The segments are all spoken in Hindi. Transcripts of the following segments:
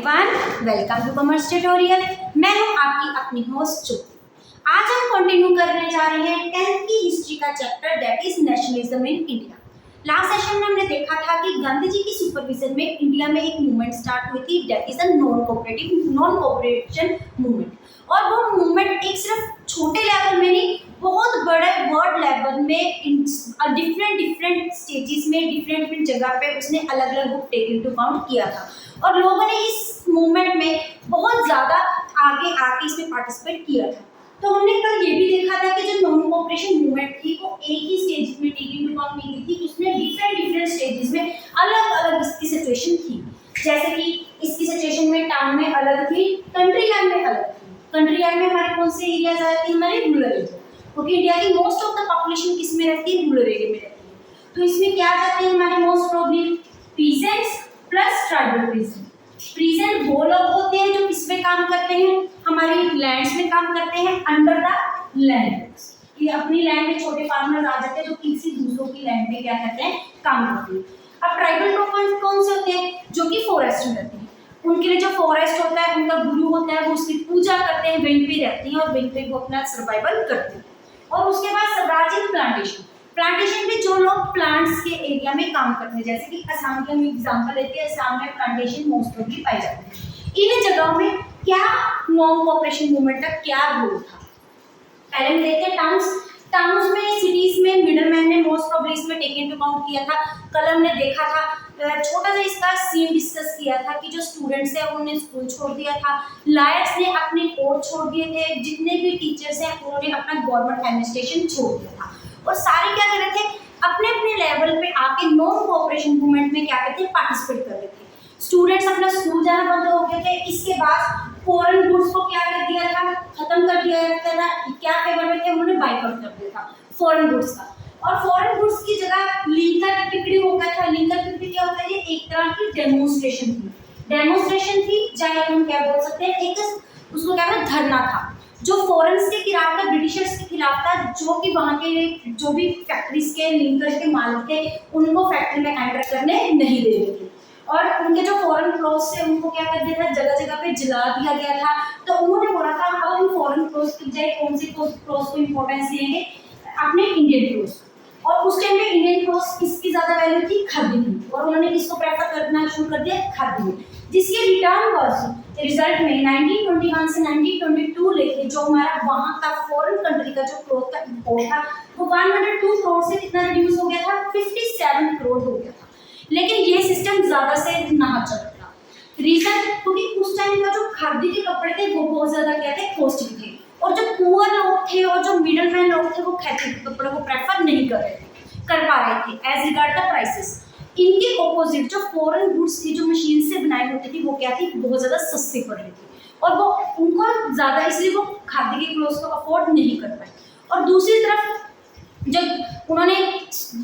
Everyone, welcome to commerce tutorial. मैं हूं आपकी अपनी होस्ट ज्योति। आज हम कंटिन्यू करने जा रहे हैं 10th की हिस्ट्री का chapter that is nationalism in India. Last session में हमने देखा था कि गांधी जी की सुपरविजन में इंडिया में एक मूवमेंट स्टार्ट हुई थी that is a non cooperation movement. और वो मूवमेंट एक सिर्फ छोटे लेवल में नहीं, बहुत बड़े वर्ल्ड लेवल में डिफरेंट स्टेजेस में डिफरेंट जगह पे उसने अलग अलग बुक टेक इनटू अकाउंट किया था और लोगों ने इस मूवमेंट में बहुत ज़्यादा आगे आके इसमें पार्टिसिपेट किया था। तो हमने कल ये भी देखा था कि जो नॉन कोऑपरेशन मूवमेंट थी वो एक ही स्टेज में टेक इनटू अकाउंट नहीं थी, उसमें डिफरेंट स्टेजेस में अलग अलग इसकी सिचुएशन थी। जैसे कि इसकी सिचुएशन में टाउन में अलग थी, कंट्री लाइन में अलग थी। कंट्री लाइन में हमारे कौन से एरियाज आते हैं? हमारे रूरल एरिया, क्योंकि इंडिया की मोस्ट ऑफ द पॉपुलेशन किस में रहती है? रूरल एरिया में रहती है। तो इसमें क्या जाते हैं हमारे most probably peasants plus tribal peasant. Peasant वो लोग होते हैं जो किस में काम करते हैं? हमारी लैंड्स में काम करते हैं, अंडर द लैंड। ये अपनी लैंड में छोटे फार्मर्स आ जाते हैं जो किसी दूसरों की लैंड में क्या करते हैं? काम करते हैं। अब ट्राइबल लोग कौन से होते हैं? जो कि फॉरेस्ट में रहते हैं। उनके लिए जो फॉरेस्ट होता है, उनका गुरु होता है, वो उसकी पूजा करते हैं, वहीं पे रहती हैं और वहीं पे वो अपना सर्वाइवल करते हैं। और उसके बाद स्वराज इन प्लांटेशन। प्लांटेशन में जो लोग प्लांट्स के एरिया में काम करते हैं, जैसे कि असम की हम एग्जांपल लेते हैं, असम में प्लांटेशन मोस्ट ऑफली पाई जाती है। इन जगहों में क्या नॉन कोऑपरेशन मूवमेंट का क्या रोल था? पहले हम देखते हैं टाउन्स में, सिटीज में मिडलमैन ने मोस्ट प्रोबेबली इसमें टेक इनटू अकाउंट किया था। कल हमने देखा था, छोटा सा इसका सीन डिस्कस किया था कि जो स्टूडेंट्स हैं उन्होंने स्कूल छोड़ दिया था, लायर्स ने अपने कोर्ट छोड़ दिए थे, जितने भी टीचर्स हैं उन्होंने अपना गवर्नमेंट एडमिनिस्ट्रेशन छोड़ दिया था और सारे क्या कर रहे थे? अपने अपने लेवल पे आके नॉन कोऑपरेशन मूवमेंट में क्या करते थे? पार्टिसिपेट कर रहे थे। स्टूडेंट्स अपना स्कूल जाना बंद हो गए थे। इसके बाद फॉरेन गुड्स को क्या कर दिया था? खत्म कर दिया था। क्या फेवर में थे? उन्होंने बाइकआउट कर दिया था फॉरेन गुड्स का। और फॉरेन गुड्स की जगह लिंकर पिकड़ी हो गया था। लिंकर पिकड़ी क्या होता है? ये एक तरह की डेमोन्स्ट्रेशन थी, चाहे हम क्या बोल सकते हैं, एक उसको क्या बोलते हैं, धरना था जो फॉरेन्स के खिलाफ था, ब्रिटिशर्स के खिलाफ था, जो कि वहाँ के जो भी फैक्ट्रीज के लिंकर के मालिक थे उनको फैक्ट्री में एंटर करने नहीं दे रहे थे। और उनके जो फॉरेन क्लोथ्स थे उनको क्या कर दिया था? जगह जगह पे जला दिया गया था। तो उन्होंने बोला था अब हम फॉरेन क्लोथ्स की बजाय कौन सी क्लोथ्स को इम्पोर्टेंस देंगे? अपने इंडियन क्लोथ्स। और उस टाइम पे इंडियन क्लोथ्स किसकी ज्यादा वैल्यू थी? खादी की। और उन्होंने किसको प्रेफर करना शुरू कर दिया? खादी में। जिसके रिजल्ट में 1921 से 1922 लेके जो हमारा वहां का फॉरेन कंट्री का जो क्लोथ का इंपोर्ट था वो 102 करोड़ से कितना रिड्यूस हो गया था? 57 करोड़ हो गया था। लेकिन ये सिस्टम ज्यादा से ना चल रहा। रीजन क्योंकि उस टाइम का जो खादी के कपड़े थे वो बहुत ज्यादा क्या थे? कॉस्टली थे। और जो पुअर लोग थे और जो मिडिल मैन लोग थे वो खादी के कपड़े को प्रेफर नहीं कर पा रहे थे एज रिगार्ड द प्राइसेस। इनके ऑपोजिट जो फॉरेन गुड्स थी जो मशीन से बनाई होती थी वो क्या थी? बहुत ज्यादा सस्ती पड़ रही थी और वो उनको ज्यादा, इसलिए वो खादी के क्लोथ्स को अफोर्ड नहीं कर पाए। और दूसरी तरफ जब उन्होंने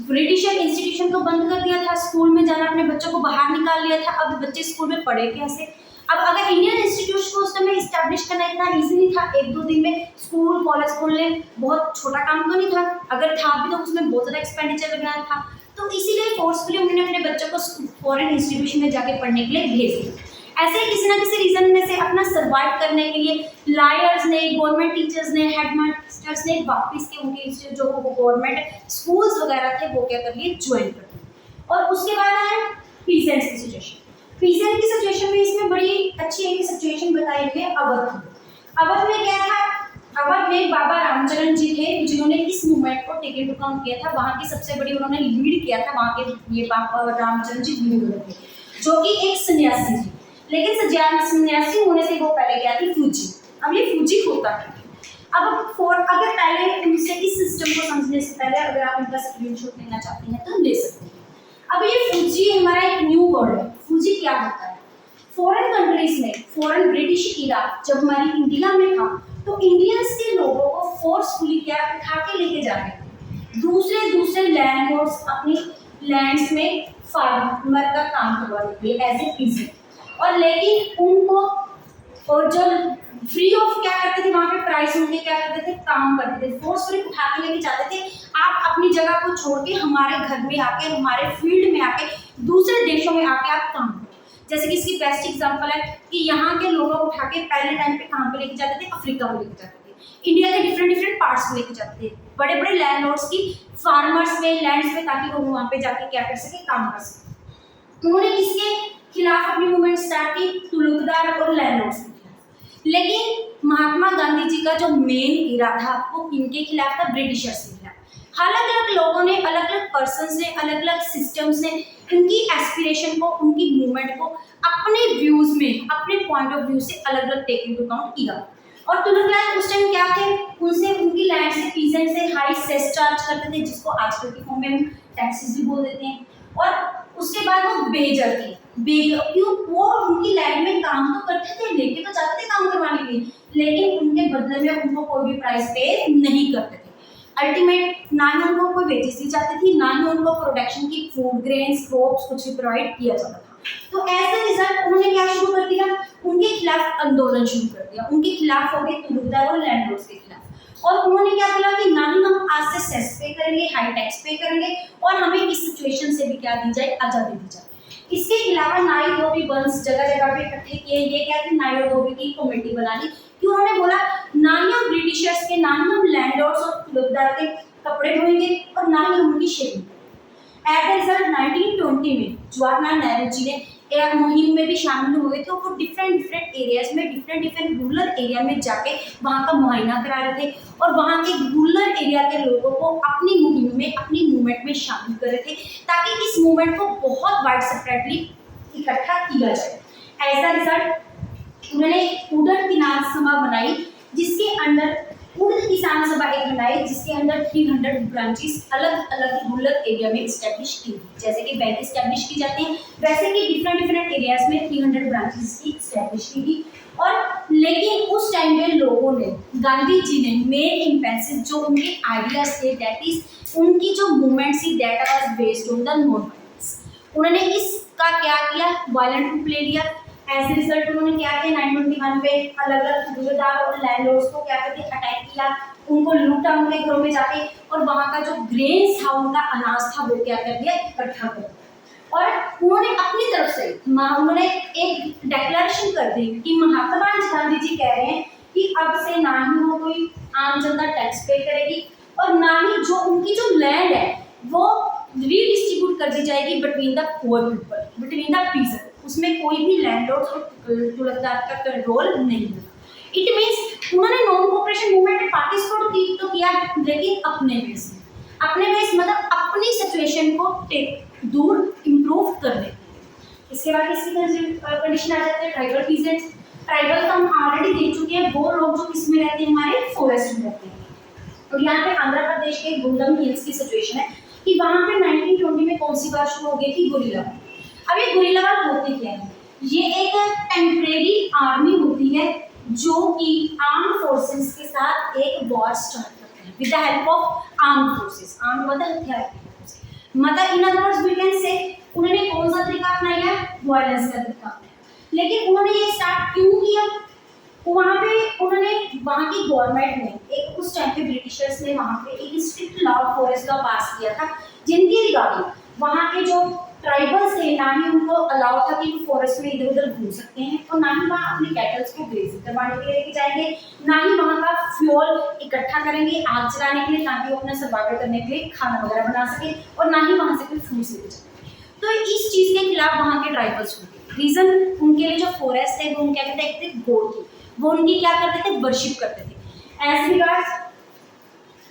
ब्रिटिशर इंस्टीट्यूशन को बंद कर दिया था, स्कूल में जाना, अपने बच्चों को बाहर निकाल लिया था, अब बच्चे स्कूल में पढ़े कैसे? अब अगर इंडियन इंस्टीट्यूशन को उस समय इस्टेब्लिश करना इतना इजी नहीं था, एक दो दिन में स्कूल कॉलेज खोलने बहुत छोटा काम तो नहीं था, अगर था भी तो उसमें बहुत ज़्यादा एक्सपेंडिचर लगना था। तो इसीलिए फोर्सफुली उन्होंने अपने बच्चों को फॉरेन इंस्टीट्यूशन में जाके पढ़ने के लिए भेज दिया। ऐसे ही किसी ना किसी रीजन में से अपना सर्वाइव करने के लिए लायर्स ने, गवर्नमेंट टीचर्स ने, हेडमास्टर्स ने वापस के उनके जो गवर्नमेंट स्कूल्स वगैरह थे वो क्या कर लिए? ज्वाइन कर लिए। और उसके बाद आया पीजेंट्स की सिचुएशन। पीजेंट की सिचुएशन में इसमें बड़ी अच्छी एक सिचुएशन बताई हुई है अवध में क्या था? अवध में बाबा रामचरण जी थे जिन्होंने इस मूवमेंट को टेक इनटू अकाउंट किया था। वहाँ की सबसे बड़ी उन्होंने लीड किया था, वहाँ के ये बाबा रामचरण जी लीड थे जो कि एक सन्यासी थे। लेकिन सन्यासी होने से वो पहले क्या थी? फौजी। अब ये फौजी होता है। अब अगर पहले उनसे इस सिस्टम को समझने से पहले अगर आप इनका स्क्रीनशॉट लेना चाहते हैं तो ले सकते हैं। अब ये फौजी हमारा एक न्यू वर्ड है। फौजी क्या होता है? फॉरेन कंट्रीज में, फॉरेन ब्रिटिश इरा जब हमारी इंडिया में था तो इंडियंस के लोगों को फोर्सफुली क्या उठा के लेके जा रहे थे, दूसरे लैंडलॉर्ड्स अपनी लैंड्स में फार्मर का काम करवा रहे थे एज ए पीजेंट। और लेकिन उनको और जो फ्री ऑफ क्या करते थे वहाँ पे प्राइस उनके क्या करते थे? काम करते थे, फोर्सफुली उठा के लेके जाते थे। आप अपनी जगह को छोड़ के हमारे घर में आके, हमारे फील्ड में आके, दूसरे देशों में आके आप काम करो। जैसे कि इसकी बेस्ट एग्जांपल है कि यहाँ के लोगों को उठा के पहले टाइम पे कहाँ पे लेके जाते थे, अफ्रीका में लेके जाते थे, इंडिया के डिफरेंट डिफरेंट पार्ट्स में लेके जाते थे, बड़े बड़े लैंडलॉर्ड्स की फार्मर्स में लैंड्स में, ताकि वो वहाँ पे जाके क्या कर सके, काम कर सके। उन्होंने किसके खिलाफ अपनी मूवमेंट स्टार्ट की, तुलुकदार और लैंडलॉर्ड्स के खिलाफ। लेकिन महात्मा गांधी जी का जो मेन इरा था वो किनके खिलाफ था, ब्रिटिशर्स के खिलाफ। अलग अलग लोगों ने, अलग अलग पर्सन्स ने, अलग अलग सिस्टम्स ने उनकी एस्पिरेशन को, उनकी मूवमेंट को अपने व्यूज में, अपने पॉइंट ऑफ व्यू से अलग अलग टेक इनटू अकाउंट किया। और तुलुकदार उस टाइम क्या थे, उनसे उनकी लैंड से पीजेंट से हाई सेस चार्ज करते थे, जिसको आजकल के फॉर्म में हम टैक्सेस भी बोल देते हैं। और उसके बाद वो बेजर थे, क्यों, वो उनकी लैंड में काम तो करते थे, लेके तो जाते थे काम करवाने के लिए, लेकिन उनके बदले में उनको कोई भी प्राइस पे नहीं करते थे। अल्टीमेट ना ही उनको कोई वेजेस दी जाती थी, ना ही उनको प्रोडक्शन की फूड ग्रेन्स क्रॉप्स कुछ भी प्रोवाइड किया जाता था। तो एज अ रिजल्ट उन्होंने क्या शुरू कर दिया, उनके खिलाफ आंदोलन शुरू कर दिया। उनके खिलाफ हो गए तुलुकदार और लैंडलॉर्ड्स के खिलाफ। और उन्होंने क्या बोला कि ना ही हम आज से सेस पे करेंगे, हाई टैक्स पे करेंगे, और हमें इस सिचुएशन से भी क्या दी जाए, आजादी दी जाए। इसके अलावा नाई धोबी बंस जगह जगह पे इकट्ठे किए, ये क्या कि नाई और धोबी की कमेटी बना ली, कि उन्होंने बोला ना ही हम ब्रिटिशर्स के, ना ही हम लैंडलॉर्ड्स और तुलुकदार के कपड़े धोएंगे, और ना ही हम उनकी शेविंग करेंगे। एट द रिजल्ट 1920 में जवाहरलाल नेहरू जी ने एक मुहिम में भी शामिल हुए थे। वो डिफरेंट डिफरेंट एरियाज में, डिफरेंट डिफरेंट रूरल एरिया में जाके वहाँ का मुआयना करा रहे थे, और वहाँ के रूरल एरिया के लोगों को अपनी मुहिम में, अपनी मूवमेंट में शामिल कर रहे थे, ताकि इस मूवमेंट को बहुत वाइड सेपरेटली इकट्ठा किया जाए। एज अ रिजल्ट उन्होंने उड़द किसान सभा बनाई, जिसके अंदर उड़द किसान सभा एक बनाई, जिसके अंदर 300 ब्रांचेस अलग अलग रूरल एरिया में इस्टेब्लिश की। जैसे कि बैंक इस्टेब्लिश की जाती हैं, वैसे कि डिफरेंट डिफरेंट एरियाज में 300 ब्रांचेस की इस्टेब्लिश की थी। और लेकिन उस टाइम पे लोगों ने, गांधी जी ने मेन इम्पेंसिव जो उनके आइडियाज थे, दैट इज उनकी जो मूवमेंट थी, that was based on the non violence. उन्होंने इसका क्या किया, वायलेंट रूप ले लिया। एज ए रिजल्ट उन्होंने क्या किया, 1921 पे अलग अलग तुलुकदार और लैंडलॉर्ड्स को क्या करते, अटैक किया, उनको लूटा, उनके घरों में जाके, और वहाँ का जो ग्रेन्स था, उनका अनाज था, वो क्या कर दिया, इकट्ठा कर दिया। और उन्होंने अपनी तरफ से उन्होंने एक डिक्लेरेशन कर दी कि महात्मा गांधी जी कह रहे हैं कि अब से ना ही वो कोई आम जनता टैक्स पे करेगी, और ना ही जो उनकी जो लैंड है वो रीडिस्ट्रीब्यूट कर दी जाएगी between the poor people, between the people. उसमें कोई भी लैंडलॉर्ड और तुलुकदार का कंट्रोल नहीं होगा। इट मीन्स उन्होंने नॉन कोऑपरेशन मूवमेंट में पार्टिसिपेट तो किया, लेकिन अपने बेस में, अपने बेस मतलब अपनी सिचुएशन को दूर इम्प्रूव करने। इसके बाद इसकी कंडीशन आ जाती है ट्राइबल पीजेंट्स। ट्राइबल का हम ऑलरेडी देख चुके हैं, वो लोग जो किसमें रहते हैं, हमारे फॉरेस्ट में रहते हैं। और यहाँ पे आंध्र प्रदेश के गुंडम हिल्स की सिचुएशन है कि वहाँ पे 1920 में कौन सी बात शुरू हो गई थी, गुरिल्ला वार। अब ये गुरिल्ला वार होती क्या है, ये एक टेम्परेरी आर्मी होती है जो कि आर्म्ड फोर्सेस के साथ एक वॉर स्टार्ट करते हैं with the help of armed forces. Armed मतलब हथियार, मतलब in other words we can say उन्होंने कौन सा तरीका अपनाया, वायलेंस का तरीका। लेकिन उन्होंने ये स्टार्ट क्यों किया, वहाँ पे उन्होंने, वहाँ की गवर्नमेंट ने एक, उस टाइम पे ब्रिटिशर्स ने वहाँ पे एक स्ट्रिक्ट लॉ फॉरेस्ट लॉ पास किया था, जिनके रिगार्डिंग वहाँ के जो ट्राइबल्स थे, ना ही उनको अलाउ था कि फॉरेस्ट में इधर उधर घूम सकते हैं, और ना ही वहाँ अपने कैटल्स को ग्रेजिंग करवाने के लिए लेके जाएंगे, ना ही वहाँ का फ्यूल इकट्ठा करेंगे आग जलाने के लिए, ताकि वो अपना सर्वाइवल करने के लिए खाना वगैरह बना सके, और ना ही वहाँ से कोई फ्रूट्स लेके जाए। तो इस चीज़ के खिलाफ वहाँ के ट्राइबल्स हुए। रीजन उनके लिए जो फॉरेस्ट है वो क्या कहते हैं, गॉड थी, वो उनकी क्या करते थे, वर्शिप करते थे। एज रिगार्ड्स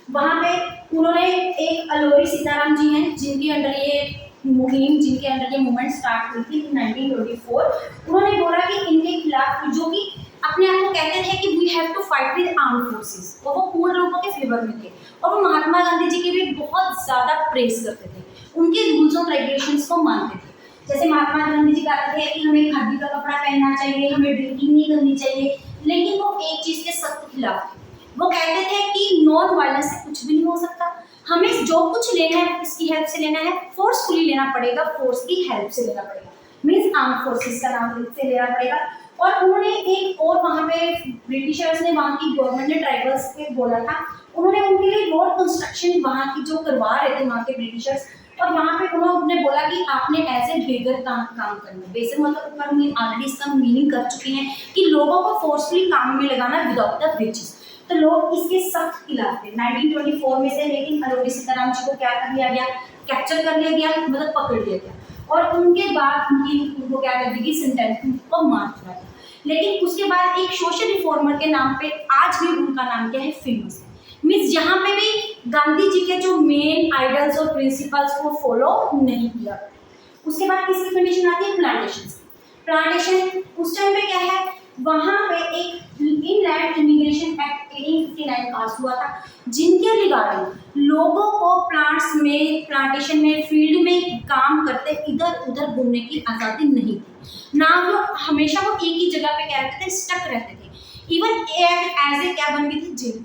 वहाँ पे उन्होंने एक अलोरी सीताराम जी हैं, जिनके अंडर ये मुहिम, जिनके अंडर ये मूवमेंट स्टार्ट हुई थी 1924। उन्होंने बोला कि इनके खिलाफ, जो कि अपने आप को कहते थे कि we have to fight with armed forces, वो पूर्ण लोगों के फेवर में थे, और वो महात्मा गांधी जी के भी बहुत ज़्यादा प्रेस करते थे, उनके रूल्स और रेगुलेशंस को मानते थे। जैसे महात्मा गांधी जी कहते थे कि हमें खादी का कपड़ा पहनना चाहिए, हमें ड्रिंकिंग नहीं करनी चाहिए, लेकिन वो एक चीज़ के सख्त खिलाफ थे। वो कहते थे कि नॉन वायलेंस से कुछ भी नहीं हो सकता, हमें जो कुछ लेना है किसकी हेल्प से लेना है, फोर्सफुली लेना पड़ेगा, फोर्स की हेल्प से लेना पड़ेगा, मीन्स आर्म फोर्सेस का नाम से लेना पड़ेगा। और उन्होंने एक और वहाँ पे ब्रिटिशर्स ने, वहाँ की गवर्नमेंट ने ट्राइबल्स पे बोला था, उन्होंने उनके लिए रोड कंस्ट्रक्शन वहाँ की जो करवा रहे थे वहाँ के ब्रिटिशर्स, और वहाँ पे उन्होंने बोला कि आपने एज ए बेगर काम करना। बेसिक मतलब ऊपर हम ऑलरेडी इसका मीनिंग कर चुके हैं कि लोगों को फोर्सफुली काम में लगाना विदाउट द वेजेस। तो लोग इसके सख्त खिलाफ थे 1924 में से। लेकिन अलोडी सीताराम जी को क्या कर लिया गया, कैप्चर कर लिया गया, मतलब पकड़ लिया गया, और उनके बाद उनको क्या कर दी गई, सेंटेंस को मार दिया गया। लेकिन उसके बाद एक सोशल रिफॉर्मर के नाम पे आज भी उनका नाम क्या है, फेमस है। मीन्स यहाँ पे भी गांधी जी के जो मेन आइडल्स और प्रिंसिपल्स को फॉलो नहीं किया। उसके बाद किसकी कंडीशन आती है, प्लांटेशन। प्लांटेशन उस टाइम पे क्या है, वहां पे एक इनलैंड इमिग्रेशन एक्ट 1859 पास हुआ था, जिनके रिगार्डिंग लोगों को प्लांट्स में, प्लांटेशन में, फील्ड में काम करते इधर उधर घूमने की आज़ादी नहीं थी ना। वो हमेशा वो एक ही जगह पे क्या रहते थे, स्टक रहते थे। इवन एज ए क्या बन गई थी, जेल।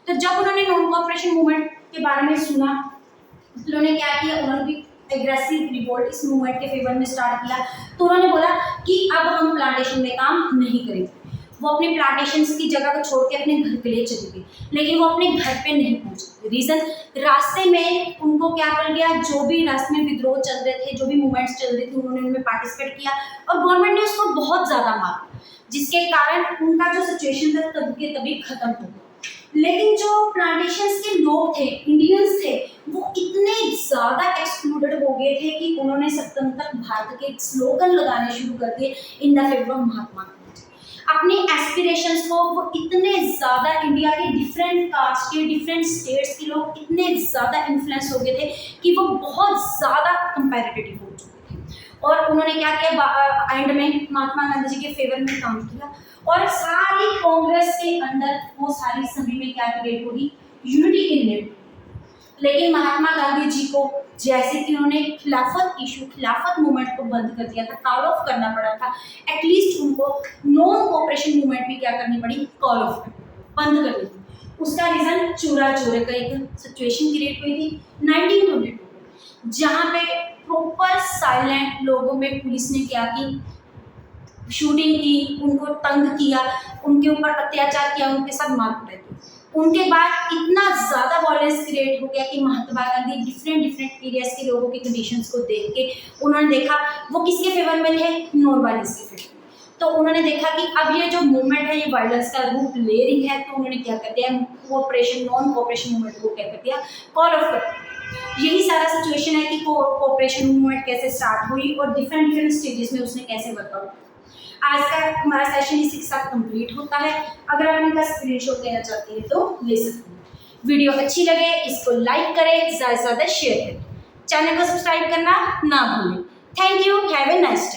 तो जब उन्होंने नॉन कोऑपरेशन मूवमेंट के बारे में सुना, उन्होंने क्या किया, उन्होंने भी एग्रेसिव रिवोल्ट इस मूवमेंट के फेवर में स्टार्ट किया। तो उन्होंने बोला कि अब हम प्लांटेशन में काम नहीं करेंगे। वो अपने प्लांटेशंस की जगह को छोड़ के अपने घर के लिए चले गए, लेकिन वो अपने घर पे नहीं पहुंचे। रीजन, रास्ते में उनको क्या कर गया, जो भी रास्ते में विद्रोह चल रहे थे, जो भी मूवमेंट्स चल रहे थे, उन्होंने उनमें पार्टिसिपेट किया और गवर्नमेंट ने उसको बहुत ज़्यादा मारा, जिसके कारण उनका जो सिचुएशन था तब के तभी खत्म हो गया। लेकिन जो प्लांटेशंस के लोग थे, इंडियंस थे, वो इतने ज़्यादा एक्सक्लूडेड हो गए थे कि उन्होंने सत्तंतर भारत के स्लोगन लगाने शुरू कर दिए in the favour of Mahatma Gandhi. अपनी एस्पिरेशंस को वो इतने ज़्यादा, इंडिया के डिफरेंट कास्ट के, डिफरेंट स्टेट्स के लोग इतने ज़्यादा इन्फ्लुएंस हो गए थे कि वो बहुत ज़्यादा कंपैरेटिव हो चुके थे। और उन्होंने क्या किया, एंड में महात्मा गांधी जी के फेवर में काम किया और सारी कांग्रेस के अंदर वो सारी सभी में क्या क्रिएट होगी, यूनिटी क्रिएट। लेकिन महात्मा गांधी जी को जैसे कि उन्होंने खिलाफत मूवमेंट को बंद कर दिया था, कॉल ऑफ करना पड़ा था, एटलीस्ट उनको नॉन कोऑपरेशन मूवमेंट भी क्या करनी पड़ी, कॉल ऑफ बंद कर दी थी। उसका रीजन चोरा चोरे का एक सिचुएशन क्रिएट हुई थी 1922 में, जहाँ पे प्रॉपर साइलेंट लोगों में पुलिस ने क्या की, शूटिंग की, उनको तंग किया, उनके ऊपर अत्याचार किया, उनके साथ मारपीट की। उनके बाद इतना ज़्यादा वॉयलेंस क्रिएट हो गया कि महात्मा गांधी डिफरेंट एरियाज के लोगों की कंडीशंस को देख के उन्होंने देखा, वो किसके फेवर में थे, नॉन वायलेंस के फेवर में। तो उन्होंने देखा कि अब ये जो मूवमेंट है ये वायलेंस का रूप ले रही है, तो उन्होंने क्या कर दिया, कोऑपरेशन, नॉन कोऑपरेशन मूवमेंट को क्या कर दिया, कॉल ऑफ कर दिया। यही सारा सिचुएशन है कि कोऑपरेशन मूवमेंट कैसे स्टार्ट हुई और डिफरेंट स्टेजेस में उसने कैसे वर्कआउट। आज का हमारा सेशन इसी के साथ कंप्लीट होता है। अगर आप इनका स्क्रीनशॉट लेना चाहते हैं तो ले सकते हैं। वीडियो अच्छी लगे इसको लाइक करें, ज़्यादा से ज़्यादा शेयर करें, चैनल को सब्सक्राइब करना ना भूलें। Thank you, have a nice day.